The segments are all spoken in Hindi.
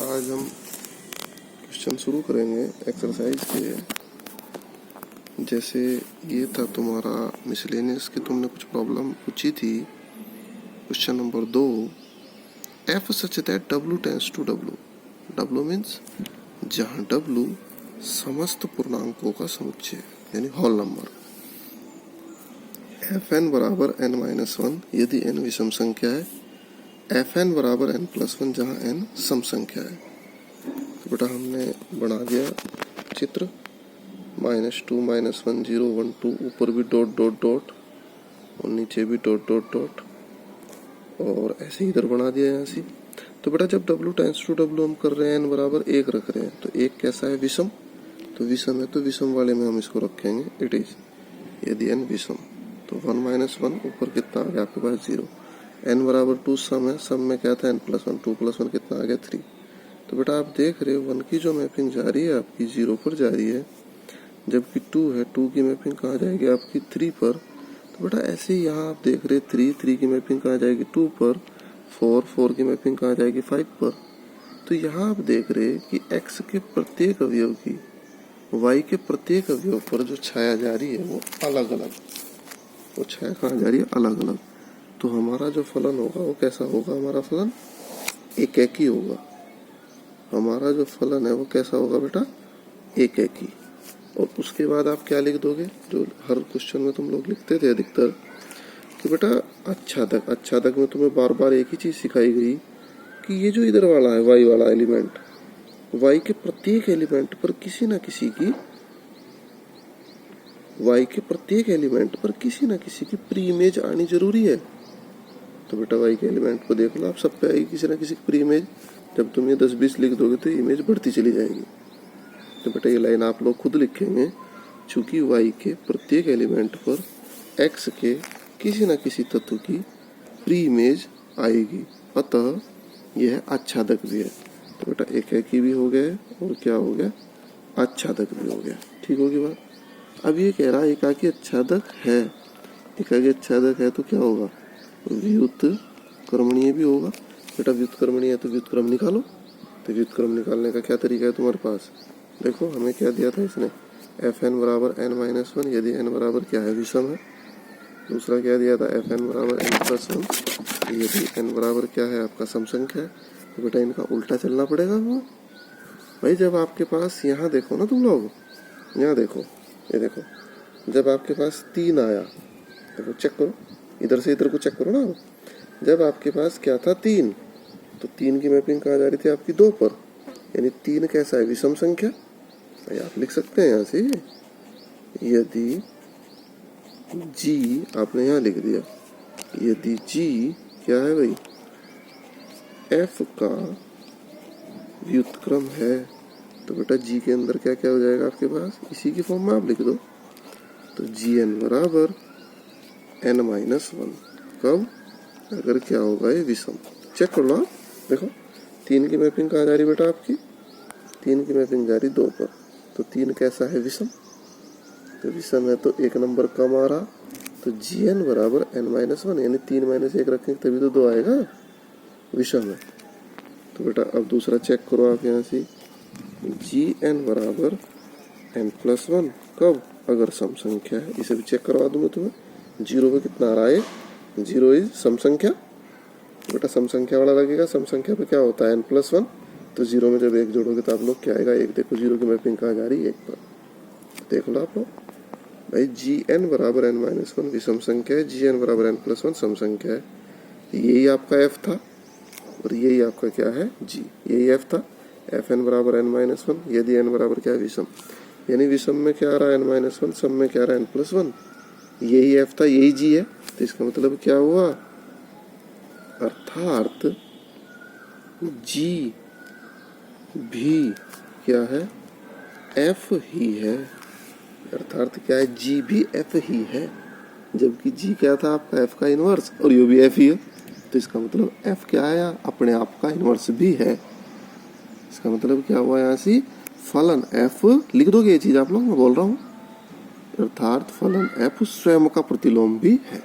आज हम क्वेश्चन शुरू करेंगे एक्सरसाइज के। जैसे ये था तुम्हारा मिसलेनियस की, तुमने कुछ प्रॉब्लम पूछी थी। Question number 2, F such that W tends to W. W means जहाँ डब्ल्यू समस्त पूर्णांकों का समुच्चय यानी होल नंबर। एफ एन बराबर एन माइनस वन यदि एन विषम संख्या है। एफ एन बराबर एन प्लस वन जहाँ एन सम संख्या है। तो बेटा हमने बना दिया चित्र, -2 -1 0 1 2, ऊपर भी डॉट डॉट डॉट और नीचे भी डॉट डॉट डॉट, और ऐसे इधर बना दिया यहाँ से। तो बेटा जब W टेंस टू W हम कर रहे हैं, n बराबर 1 रख रहे हैं, तो 1 कैसा है? विषम। तो विषम है तो विषम वाले में हम इसको रखेंगे इट इज। यदि n विषम तो 1 - 1, ऊपर कितना आ गया आपके पास 0। n बराबर 2 सम है, सम में क्या था? n + 1, 2 + 1 कितना आ गया 3। तो बेटा आप देख रहे हो 1 की जो मैपिंग जा रही है आपकी 0 पर जा रही है, जबकि 2 है, 2 की मैपिंग कहाँ जाएगी आपकी 3 पर। तो बेटा ऐसे ही यहाँ आप देख रहे 3 की मैपिंग कहाँ जाएगी 2 पर, 4 की मैपिंग कहाँ जाएगी 5 पर। तो यहाँ आप देख रहे कि x के प्रत्येक अवयव की y के प्रत्येक अवयव पर जो छाया जा रही है वो अलग अलग, वो छाया कहाँ जा रही है अलग अलग। तो हमारा जो फलन होगा वो कैसा होगा? हमारा फलन एक होगा। हमारा जो फलन है वो कैसा होगा बेटा? एक ही। और उसके बाद आप क्या लिख दोगे? जो हर क्वेश्चन में तुम लोग लिखते थे अधिकतर कि बेटा आच्छादक में तुम्हें बार बार एक ही चीज सिखाई गई कि ये जो इधर वाला है y वाला एलिमेंट, y के प्रत्येक एलिमेंट पर किसी न किसी की, y के प्रत्येक एलिमेंट पर किसी न किसी की प्री इमेज आनी जरूरी है। तो बेटा y के एलिमेंट को देख लो, आप सब पे आएगी किसी न किसी की प्री इमेज। जब तुम ये 10-20 लिख दोगे तो इमेज बढ़ती चली जाएगी। तो बेटा ये लाइन आप लोग खुद लिखेंगे, चूंकि y के प्रत्येक एलिमेंट पर x के किसी न किसी तत्व की प्री इमेज आएगी, अतः यह आच्छादक भी है। तो बेटा एक भी हो गया और क्या हो गया? आच्छादक भी हो गया। ठीक होगी बात। अब ये कह रहा है एकाकी आच्छादक है। एकाकी आच्छादक है तो क्या होगा? व्युत्क्रमणीय भी होगा। बेटा व्युत्क्रमणीय है तो व्युत्क्रम निकालो। तो व्युत्क्रम निकालने का क्या तरीका है तुम्हारे पास? देखो हमें क्या दिया था इसने, Fn बराबर n - 1 यदि n बराबर क्या है? विषम है। दूसरा क्या दिया था? Fn बराबर n + 1 यदि n बराबर क्या है? आपका सम संख्या है। तो बेटा इनका उल्टा चलना पड़ेगा वो भाई। जब आपके पास यहाँ देखो ना तुम लोग, यहाँ देखो, ये देखो, जब आपके पास 3 आया, देखो चेक करो, इधर से इधर को चेक करो ना। जब आपके पास क्या था 3, तो 3 की मैपिंग कहाँ जा रही थी आपकी 2 पर, यानी 3 कैसा है? विषम संख्या। भाई आप लिख सकते हैं यहाँ से, यदि g आपने यहाँ लिख दिया, यदि g क्या है भाई? f का व्युत्क्रम है, तो बेटा g के अंदर क्या क्या हो जाएगा आपके पास? इसी की फॉर्म में आप लिख दो। तो gn बराबर n - 1 कब? अगर क्या होगा ये विषम। चेक कर लो आप, देखो 3 की मैपिंग कहाँ जा रही बेटा आपकी? 3 की मैपिंग जा रही 2 पर। तो 3 कैसा है? विषम। तो विषम है तो 1 नंबर कम आ रहा। तो gn बराबर n - 1 यानी 3 - 1 रखेंगे तभी तो 2 आएगा, विषम है। तो बेटा अब दूसरा चेक करो आप यहाँ से, gn बराबर n + 1 कब? अगर सम संख्या है। इसे भी चेक करवा दूंगा तुम्हें। 0 पे कितना आ रहा है? 0 इज सम संख्या। बेटा सम संख्या वाला लगेगा। सम संख्या पे क्या होता है? n + 1। तो 0 में जब 1 जोड़ोगे तो आप लोग क्या आएगा? 1। देखो 0 की मैपिंग कहाँ जा रही है? 1 पर। देख लो आप लोग भाई, gn बराबर n - 1 विषम संख्या है, gn बराबर n + 1 सम संख्या है। यही आपका f था और यही आपका क्या है? g। यही f था। fn बराबर n - 1 यदि n बराबर क्या है? विषम। यानी विषम में क्या आ रहा है? n - 1, सम में क्या आ रहा है? n + 1। यही f था, यही g है। तो इसका मतलब क्या हुआ? अर्थात g भी क्या है? f ही है। अर्थात क्या है? g भी f ही है, जबकि g क्या था आपका? f का इनवर्स, और ये भी f ही है। तो इसका मतलब f क्या आया? अपने आप का इनवर्स भी है। इसका मतलब क्या हुआ? यहाँ से फलन f लिख दोगे, ये चीज आप लोग मैं बोल रहा हूँ। अर्थात फलन f स्वयं का प्रतिलोम भी है।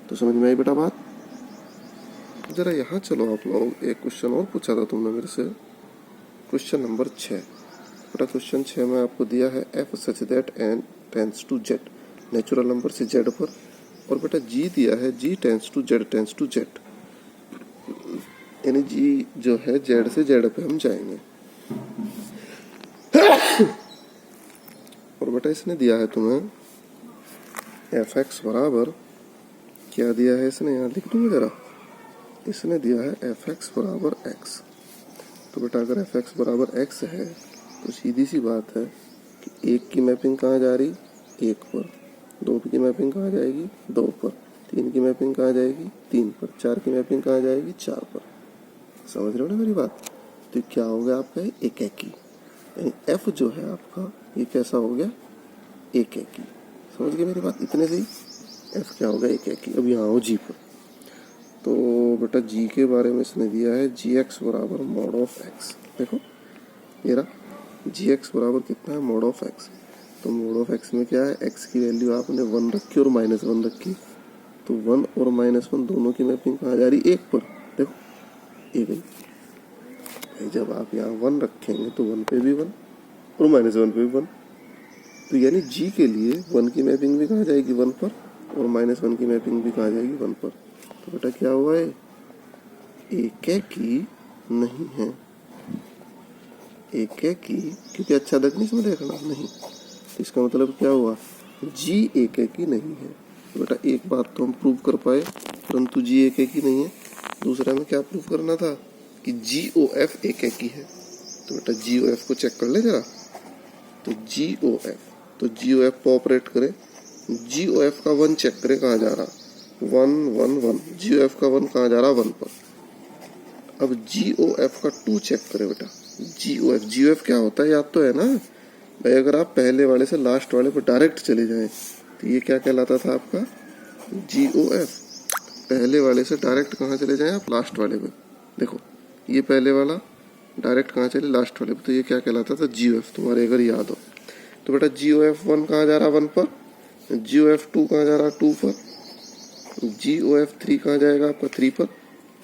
तो समझ में आई बेटा बात? जरा यहाँ चलो आप लोग, एक क्वेश्चन और पूछा था तुमने मेरे से। Question number 6। बेटा क्वेश्चन 6 में आपको दिया है f such that n tends to z, natural number से z पर, और बेटा g दिया है g टेंस टू z, यानी g जो है z से z पे हम जाएंगे। और बेटा इसने दिया है तुम्हें fx बराबर, क्या दिया है इसने, यहाँ लिख दूंगा जरा, इसने दिया है fx बराबर x। तो बेटा अगर fx बराबर x है तो सीधी सी बात है कि एक की मैपिंग कहाँ जा रही, एक पर, दो की मैपिंग कहाँ जाएगी, दो पर, तीन की मैपिंग कहाँ जाएगी, तीन पर, चार की मैपिंग कहाँ जाएगी, चार पर। समझ रहे हो ना मेरी बात? तो क्या हो गया आपका एक एकी, यानी f जो है आपका ये कैसा हो गया, एक एकी। समझ गए मेरी बात? इतने से ही f क्या होगा, एक एकी। अब यहाँ हो g पर, तो बेटा g के बारे में इसने दिया है gx बराबर मॉड ऑफ x। देखो ये रहा gx बराबर कितना है, मॉड ऑफ x। तो मॉड ऑफ x में क्या है, x की वैल्यू आपने 1 रखी और -1 रखी, तो 1 और -1 दोनों की मैपिंग कहाँ जा रही, एक पर। देखो ये गई, जब आप यहाँ 1 रखेंगे तो 1 पे भी 1 और -1 पे भी 1, तो यानी g के लिए 1 की मैपिंग भी कहाँ जाएगी, 1 पर, और -1 की मैपिंग भी कहाँ जाएगी, 1 पर। तो बेटा क्या हुआ है, एक एकी नहीं है, एक एकी, क्योंकि अच्छा तक नहीं इसमें देखना नहीं, तो इसका मतलब क्या हुआ, g एक एकी नहीं है। तो बेटा एक बात तो हम प्रूव कर पाए, परंतु g एक एकी नहीं है। दूसरा में क्या प्रूव करना था कि GOF एक एकी है। तो बेटा GOF को चेक कर ले जरा, तो GOF पर ऑपरेट करें, GOF का 1 चेक करें कहाँ जा रहा, 1 1 1, GOF का 1 कहाँ जा रहा, 1 पर। अब GOF का 2 चेक करें बेटा, GOF क्या होता है, याद तो है ना भाई? अगर आप पहले वाले से लास्ट वाले पर डायरेक्ट चले जाएं तो ये क्या कहलाता था आपका, GOF। पहले वाले से डायरेक्ट कहाँ चले जाएं आप, लास्ट वाले पे। देखो ये पहले वाला डायरेक्ट कहाँ चले, लास्ट वाले पे, तो ये क्या कहलाता था, GOF, तुम्हारे अगर याद हो। तो बेटा GOF 1 कहाँ जा रहा, 1 पर, GOF 2 कहाँ जा रहा, 2 पर, GOF 3 कहाँ जाएगा आपका, 3 पर।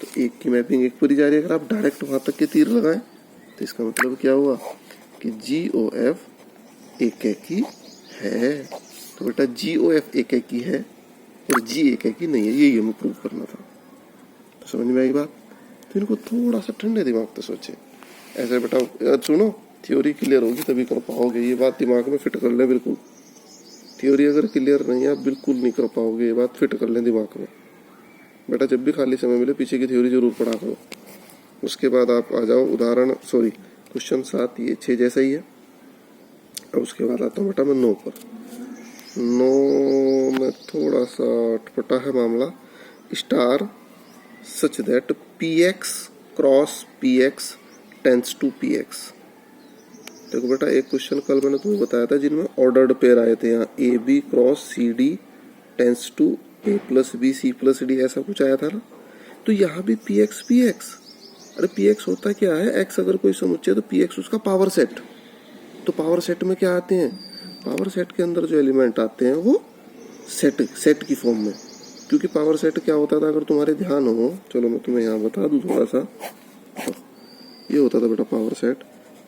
तो एक की मैपिंग एक पर ही जा रही है। अगर आप डायरेक्ट वहां तक के तीर लगाएं तो इसका मतलब क्या हुआ कि GOF एक एकी है। तो बेटा GOF एक एकी है और G एक एकी नहीं है, यही हमें प्रूव करना था। तो समझ में आई बात? तो इनको थोड़ा सा ठंडे दिमाग से सोचे। ऐसे बेटा सुनो, थ्योरी क्लियर होगी तभी कर पाओगे, ये बात दिमाग में फिट कर ले बिल्कुल। थ्योरी अगर क्लियर नहीं है आप बिल्कुल नहीं कर पाओगे, ये बात फिट कर लें दिमाग में। बेटा जब भी खाली समय मिले पीछे की थ्योरी जरूर पढ़ा करो। उसके बाद आप आ जाओ क्वेश्चन 7, ये 6 जैसा ही है। अब उसके बाद आता हूँ बेटा मैं 9 पर। 9 में थोड़ा सा अटपटा है मामला, star such that PX cross PX tends to PX। देखो बेटा एक क्वेश्चन कल मैंने तुम्हें बताया था जिनमें ऑर्डर्ड पेयर आए थे, यहाँ AB cross CD tends to A plus B C plus D, ऐसा कुछ आया था ना। तो यहाँ भी PX, अरे PX होता क्या है, X अगर कोई समुच्चय तो PX उसका पावर सेट। तो पावर सेट में क्या आते हैं, पावर सेट के अंदर जो एलिमेंट आते हैं वो सेट की फॉर्म में। क्योंकि पावर सेट क्या होता था, अगर तुम्हारे ध्यान हो, चलो मैं तुम्हें यहाँ बता दूं थोड़ा सा, ये होता था बेटा पावर सेट।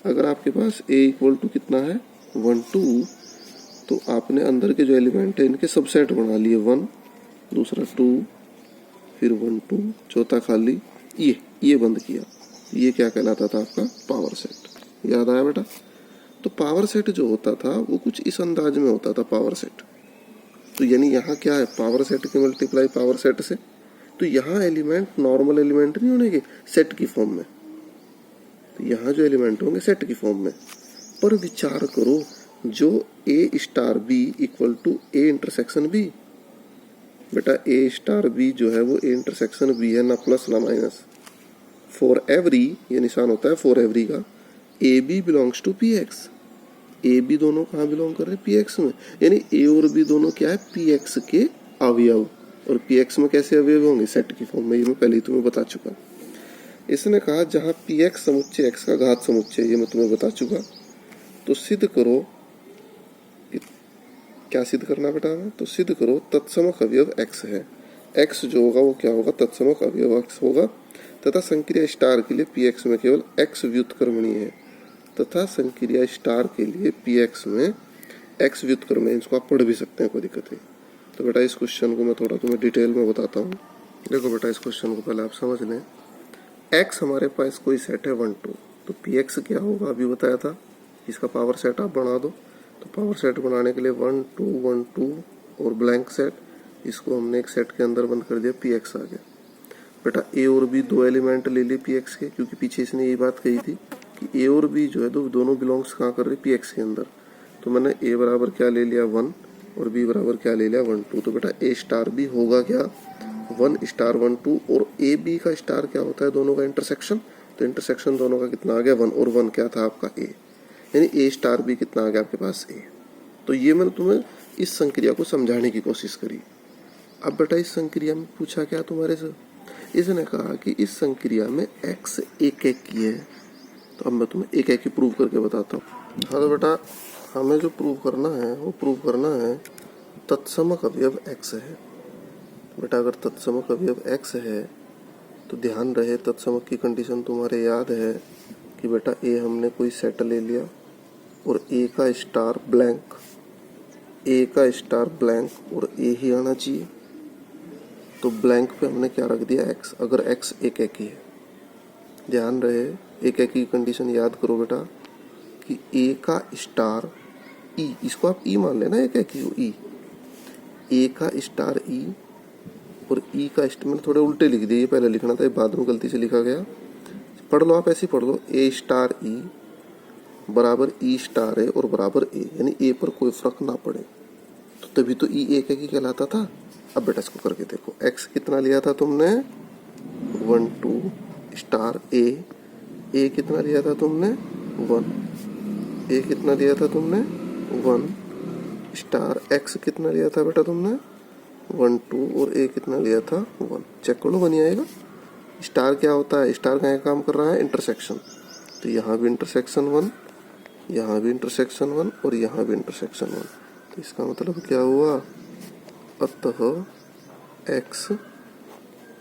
अगर आपके पास A इक्वल टू कितना है 1 2, तो आपने अंदर के जो एलिमेंट है इनके सबसेट बना लिए, 1 दूसरा 2 फिर 1 2 चौथा खाली, ये बंद किया। ये क्या कहलाता था आपका पावर सेट। याद आया बेटा? तो पावर सेट जो होता था वो कुछ इस अंदाज में होता था पावर सेट। तो यानी यहाँ क्या है, पावर सेट की मल्टीप्लाई पावर सेट से। तो यहाँ एलिमेंट नॉर्मल एलिमेंट नहीं होने के, सेट की फॉर्म में। तो यहाँ जो एलिमेंट होंगे सेट की फॉर्म में। पर विचार करो, जो A star B equal to A intersection B, बेटा A स्टार B जो है वो A इंटरसेक्शन B है, ना प्लस ना माइनस। फॉर एवरी, ये निशान होता है फॉर एवरी का, AB belongs to PX। A B दोनों कहाँ बिलोंग कर रहे हैं, PX में। यानी A और B दोनों क्या है, PX के अवयव। और PX में कैसे अवयव होंगे, सेट की फॉर्म में। ये मैं पहले ही तुम्हें बता चुका। इसने कहा जहाँ PX समुच्चय X का घात समुच्चय, ये मैं तुम्हें बता चुका। तो सिद्ध करो, क्या सिद्ध करना बेटा हमें, तो सिद्ध करो तत्समक अवयव X है। X जो होगा वो क्या होगा, तत्समक अवयव X होगा, तथा संक्रिया स्टार के लिए PX में केवल X व्युत्क्रमणीय है। तथा संक्रिया स्टार के लिए पी एक्स में एक्स व्युत्क्रम है। इसको आप पढ़ भी सकते हैं, कोई दिक्कत नहीं। तो बेटा इस क्वेश्चन को मैं थोड़ा तुम्हें डिटेल में बताता हूँ। देखो बेटा इस क्वेश्चन को पहले आप समझ लें। एक्स हमारे पास कोई सेट है 1 2, तो पी एक्स क्या होगा अभी बताया था, इसका पावर सेट आप बना दो। तो पावर सेट बनाने के लिए 1 2 1 2 और ब्लैंक सेट, इसको हमने एक सेट के अंदर बंद कर दिया, पी एक्स आ गया। बेटा ए और बी दो एलिमेंट ले लिए पी एक्स के, क्योंकि पीछे इसने यही बात कही थी कि ए और बी जो है दोनों बिलोंग्स कहाँ कर रहे पी एक्स के अंदर। तो मैंने ए बराबर क्या ले लिया 1 और बी बराबर क्या ले लिया 1 2। तो बेटा ए स्टार भी होगा क्या 1 स्टार 1 2, और ए बी का स्टार क्या होता है दोनों का इंटरसेक्शन। तो इंटरसेक्शन दोनों का कितना आ गया 1, और 1 क्या था आपका ए, यानी ए स्टार भी कितना आ गया आपके पास ए। तो ये मैंने तुम्हें इस संक्रिया को समझाने की कोशिश करी। अब बेटा इस संक्रिया में पूछा क्या तुम्हारे से, इसने कहा कि इस संक्रिया में x एक एक की है। तो अब मैं तुम्हें एक एक की प्रूव करके बताता हूँ। हाँ तो बेटा हमें जो प्रूव करना है वो प्रूव करना है तत्समक अवयव x है। बेटा अगर तत्समक अवयव x है तो ध्यान रहे तत्समक की कंडीशन तुम्हारे याद है कि बेटा ए हमने कोई सेट ले लिया और ए का स्टार ब्लैंक, ए का स्टार ब्लैंक और ए ही आना चाहिए। तो ब्लैंक पे हमने क्या रख दिया x, अगर x एक एक ही है। ध्यान रहे एक एक की कंडीशन याद करो बेटा कि ए का स्टार ई, इसको आप ई मान लेना, एक एक ही हो ई, ए का स्टार ई और ई का स्टार, मैंने थोड़े उल्टे लिख दिए, ये पहले लिखना था, ये बाद में गलती से लिखा गया। पढ़ लो आप, ऐसे ही पढ़ लो, ए स्टार ई बराबर ई स्टार ए और बराबर ए, यानी ए पर कोई फर्क ना पड़े। तो तभी तो ई एक ही कहलाता था। अब बेटा इसको करके देखो, एक्स कितना लिया था तुमने 1 2 स्टार ए कितना लिया था तुमने 1, ए कितना लिया था तुमने 1 स्टार, एक्स कितना लिया था बेटा तुमने 1 2 और ए कितना लिया था 1। चेक कर लो बनी आएगा। स्टार क्या होता है, स्टार का काम कर रहा है इंटरसेक्शन। तो यहाँ भी इंटरसेक्शन 1, यहाँ भी इंटरसेक्शन 1 और यहाँ भी इंटरसेक्शन 1। तो इसका मतलब क्या हुआ, अतः x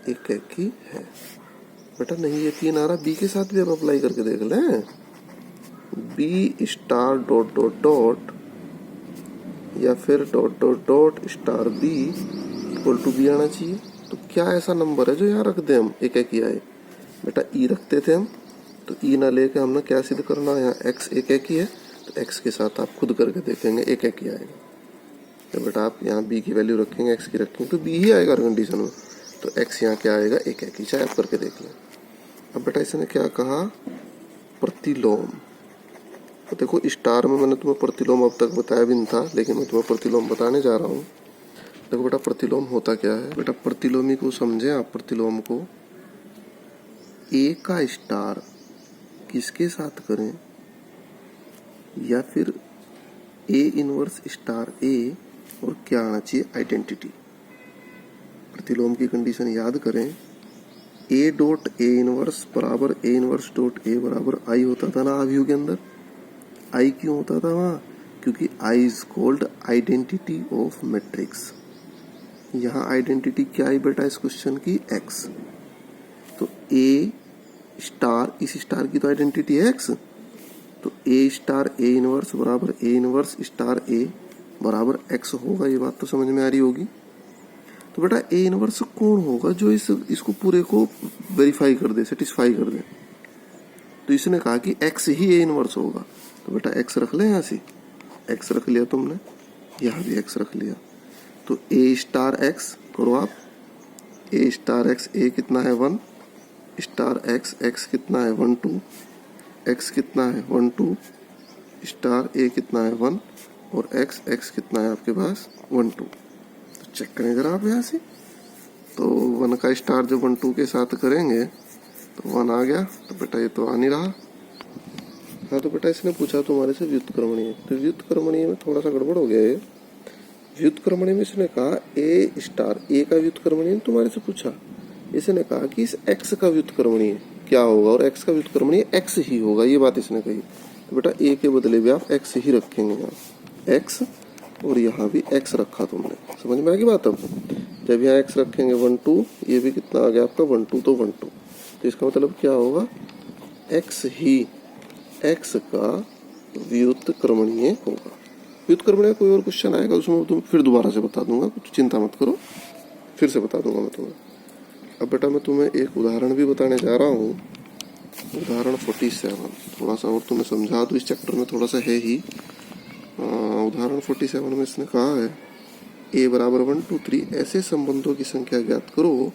एक एक ही है। बेटा नहीं यकीन आ रहा, बी के साथ भी हम अप्लाई करके देख लें। B star dot dot dot या फिर dot dot dot star B equal to B आना चाहिए। तो क्या ऐसा नंबर है जो यहाँ रख दे हम एक एक ही आए। बेटा ई रखते थे हम, तो ई ना लेके हमने क्या सिद्ध करना है, यहाँ x एक एक ही है तो x के साथ आप खुद करके देखेंगे एक एक ही आएगा। तो बेटा आप यहाँ b की वैल्यू रखेंगे, x की रखेंगे तो b ही आएगा कंडीशन में। तो x यहाँ क्या आएगा एक एक ही, चाहे आप करके देख लें। अब बेटा इसने क्या कहा, प्रतिलोम। तो देखो स्टार में मैंने तुम्हें प्रतिलोम अब तक बताया भी नहीं था, लेकिन मैं तुम्हें प्रतिलोम बताने जा रहा हूँ। देखो बेटा प्रतिलोम होता क्या है, बेटा प्रतिलोमी को समझे आप। प्रतिलोम को a का स्टार किसके साथ करें, या फिर a इनवर्स स्टार a और क्या आना चाहिए आइडेंटिटी। प्रतिलोम की कंडीशन याद करें, a डॉट a इनवर्स बराबर a इनवर्स डॉट a बराबर i होता था ना आव्यूह के अंदर। i क्यों होता था वहाँ, क्योंकि i is called identity of matrix. यहाँ आइडेंटिटी क्या है बेटा इस क्वेश्चन की, x। तो a स्टार, इस स्टार की तो आइडेंटिटी है x, तो a स्टार a इनवर्स बराबर a इनवर्स स्टार a बराबर x होगा। ये बात तो समझ में आ रही होगी। तो बेटा a इनवर्स कौन होगा जो इसको पूरे को वेरीफाई कर दे, सेटिस्फाई कर दे। तो इसने कहा कि x ही a इनवर्स होगा। तो बेटा x रख ले, यहाँ से x रख लिया तुमने, यहाँ भी x रख लिया। तो a स्टार x करो आप, a स्टार x, a कितना है 1 स्टार x, x कितना है 1 2, x कितना है 1 2 स्टार a कितना है 1 और x कितना है आपके पास 1 2। तो चेक करें जरा आप यहाँ से। तो 1 का स्टार जब 1 2 के साथ करेंगे तो 1 आ गया। तो बेटा ये तो आ नहीं रहा। हाँ तो बेटा इसने पूछा तुम्हारे से व्युत्क्रमणीय, तो व्युत्क्रमणीय में थोड़ा सा गड़बड़ हो गया है। व्युत्क्रमणीय में इसने कहा a स्टार, a का व्युत्क्रमणीय तुम्हारे से पूछा। इसने कहा कि इस x का व्युत्क्रमणीय क्या होगा, और x का व्युत्क्रमणीय x ही होगा, ये बात इसने कही। तो बेटा a के बदले भी आप x ही रखेंगे, यहाँ x और यहाँ भी x रखा तुमने। समझ में आएगी बात। अब जब यहाँ x रखेंगे 1 2, ये भी कितना आ गया आपका 1 2, तो 1 2। तो इसका मतलब क्या होगा, x ही x का व्युत्क्रमणीय होगा। व्युत्क्रमणीय कोई और क्वेश्चन आएगा उसमें तुम फिर दोबारा से बता दूंगा, कुछ चिंता मत करो, फिर से बता दूंगा मैं तुम्हें। अब बेटा मैं तुम्हें एक उदाहरण भी बताने जा रहा हूँ, उदाहरण 47। थोड़ा सा और तुम्हें समझा दूँ, इस चैप्टर में थोड़ा सा है ही। उदाहरण 47 में इसने कहा है a बराबर 1 2 3 ऐसे संबंधों की संख्या ज्ञात करो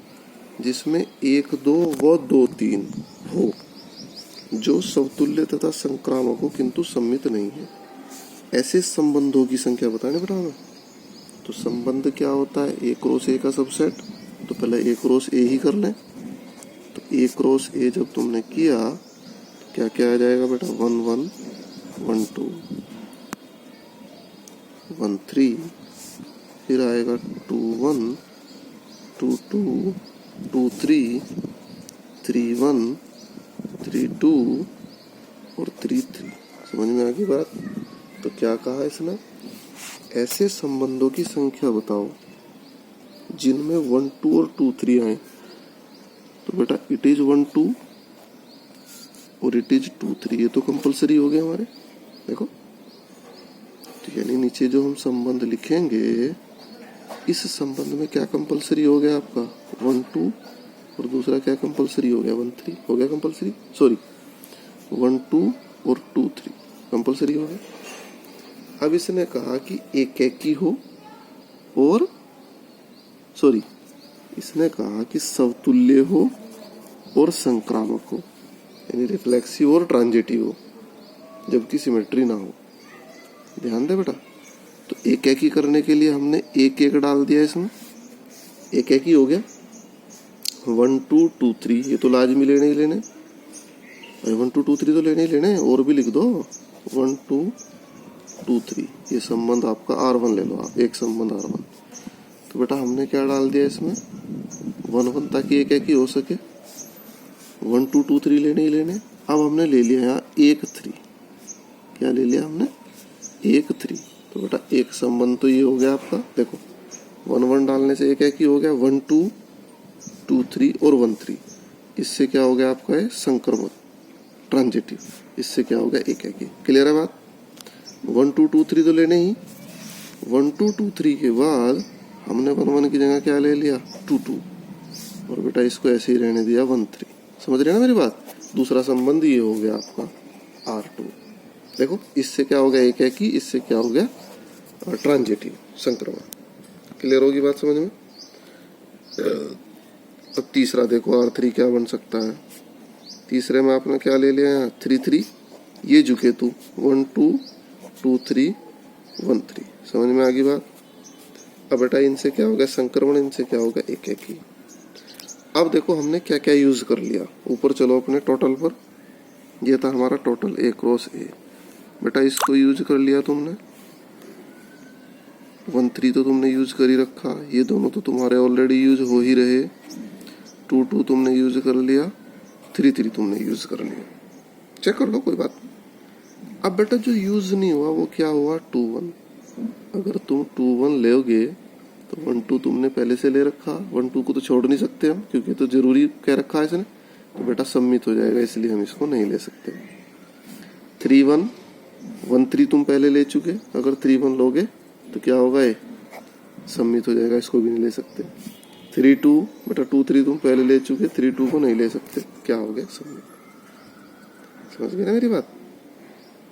जिसमें 1 2 व 2 3 हो, जो समतुल्य तथा संक्रामक हो किंतु सम्मित नहीं है। ऐसे संबंधों की संख्या बताने बेटा हमें। तो संबंध क्या होता है? a क्रॉस a का सबसेट। तो पहले a क्रॉस a ही कर लें। तो a क्रॉस a जब तुमने किया तो क्या क्या आ जाएगा बेटा? 1 1 1 2 1 3, फिर आएगा 2 1 2 2 2 3 3 1 3 2 और 3 3। समझ में आ गई बात? तो क्या कहा इसने? ऐसे संबंधों की संख्या बताओ जिनमें 1 2 और 2 3 आए। तो बेटा इट इज 1 2 और इट इज 2 3, ये तो कंपलसरी हो गया हमारे। देखो तो यानी नीचे जो हम संबंध लिखेंगे, इस संबंध में क्या कंपलसरी हो गया आपका? 1 2 और दूसरा क्या कंपलसरी हो गया? 1 3 हो गया कंपलसरी, सॉरी 1 2 और 2 3 कंपलसरी हो गया। अब इसने कहा कि एकेकी हो और सॉरी इसने कहा कि समतुल्य हो और संक्रामक हो, यानी रिफ्लेक्सिव और ट्रांजिटिव हो, जबकि सिमेट्री ना हो। ध्यान दे बेटा। तो एकेकी करने के लिए हमने एक एक डाल दिया इसमें, एकेकी हो गया। 1 2 2 3 ये तो लाजमी लेने ही लेने, 1 2 2 3 तो लेने ही लेने, और भी लिख दो 1 2 2 3। ये संबंध आपका R1 ले लो आप, एक संबंध R1। तो बेटा हमने क्या डाल दिया इसमें? 1 1, ताकि एक ही हो सके। 1 2 2 3 लेने ही लेने। अब हमने ले लिया यहाँ 1 3। क्या ले लिया हमने? 1 3। तो बेटा एक संबंध तो ये हो गया आपका। देखो 1 1 डालने से एक ही हो गया, 1 2 2 3 और 1 3। इससे क्या हो गया आपका? है संक्रमक, ट्रांजिटिव। इससे क्या हो गया? एक ही। क्लियर है बात? 1 2 2 3 तो लेने ही। 1 2 2 3 के बाद हमने 1 1 की जगह क्या ले लिया? 2 2, और बेटा इसको ऐसे ही रहने दिया 1 3। समझ रहे हैं ना मेरी बात? दूसरा संबंध ये हो गया आपका R2। देखो इससे क्या हो गया? एक ही। इससे क्या हो गया? ट्रांजिटिव, संक्रमण। क्लियर होगी बात समझ में? अब तीसरा देखो R3 क्या बन सकता है। तीसरे में आपने क्या ले लिया? 3 3, ये झुके तू 1 2 2 3 1 3। समझ में आ गई बात? अब बेटा इनसे क्या हो गया? संक्रमण। इनसे क्या होगा? एक ही। अब देखो हमने क्या क्या यूज कर लिया। ऊपर चलो अपने टोटल पर। ये था हमारा टोटल A क्रॉस A। बेटा इसको यूज कर लिया तुमने, 1 3 तो तुमने यूज कर ही रखा, ये दोनों तो तुम्हारे ऑलरेडी यूज हो ही रहे। 2 2 तुमने यूज कर लिया, 3 3 तुमने यूज कर लिया। चेक कर लो, कोई बात। अब बेटा जो यूज नहीं हुआ वो क्या हुआ? 2 1। अगर तुम 2 1 लोगे तो 1 2 तुमने पहले से ले रखा, 1 2 को तो छोड़ नहीं सकते हम, क्योंकि तो जरूरी कह रखा है इसने। तो बेटा सम्मित हो जाएगा, इसलिए हम इसको नहीं ले सकते। 3 1 1 3 तुम पहले ले चुके, अगर 3 1 लोगे तो क्या होगा? ये सम्मित हो जाएगा, इसको भी नहीं ले सकते। 3 2 बेटा 2 3 तुम पहले ले चुके, 3 2 को नहीं ले सकते, क्या हो गया? सम्मित। समझ गए ना मेरी बात?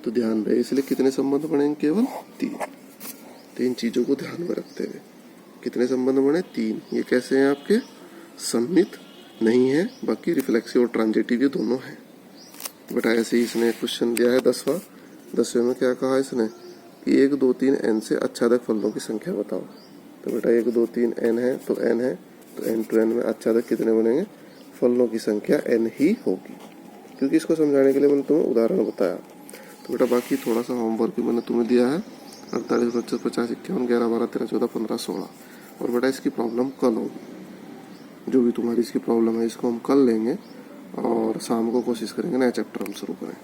तो ध्यान रहे, इसलिए कितने संबंध बनेंगे? केवल 3। 3 चीजों को ध्यान में रखते हुए कितने संबंध बने? 3। ये कैसे हैं आपके? सम्मित नहीं है, बाकी रिफ्लेक्सिव और ट्रांजिटिव ये दोनों हैं। बेटा ऐसे ही इसने क्वेश्चन दिया है 10वां। 10वें में क्या कहा इसने कि 1 2 3 n से आच्छादक फलनों की संख्या बताओ। तो बेटा 1 2 3 n है, तो n है, तो n to n में आच्छादक कितने बनेंगे? फलनों की संख्या n ही होगी, क्योंकि इसको समझाने के लिए मैंने तुम्हें उदाहरण बताया। तो बेटा बाकी थोड़ा सा होमवर्क भी मैंने तुम्हें दिया है। 48 29 50 51 11 12 13 14 15 16। और बेटा इसकी प्रॉब्लम कल होगी। जो भी तुम्हारी इसकी प्रॉब्लम है इसको हम कल लेंगे और शाम को कोशिश करेंगे नया चैप्टर हम शुरू करें।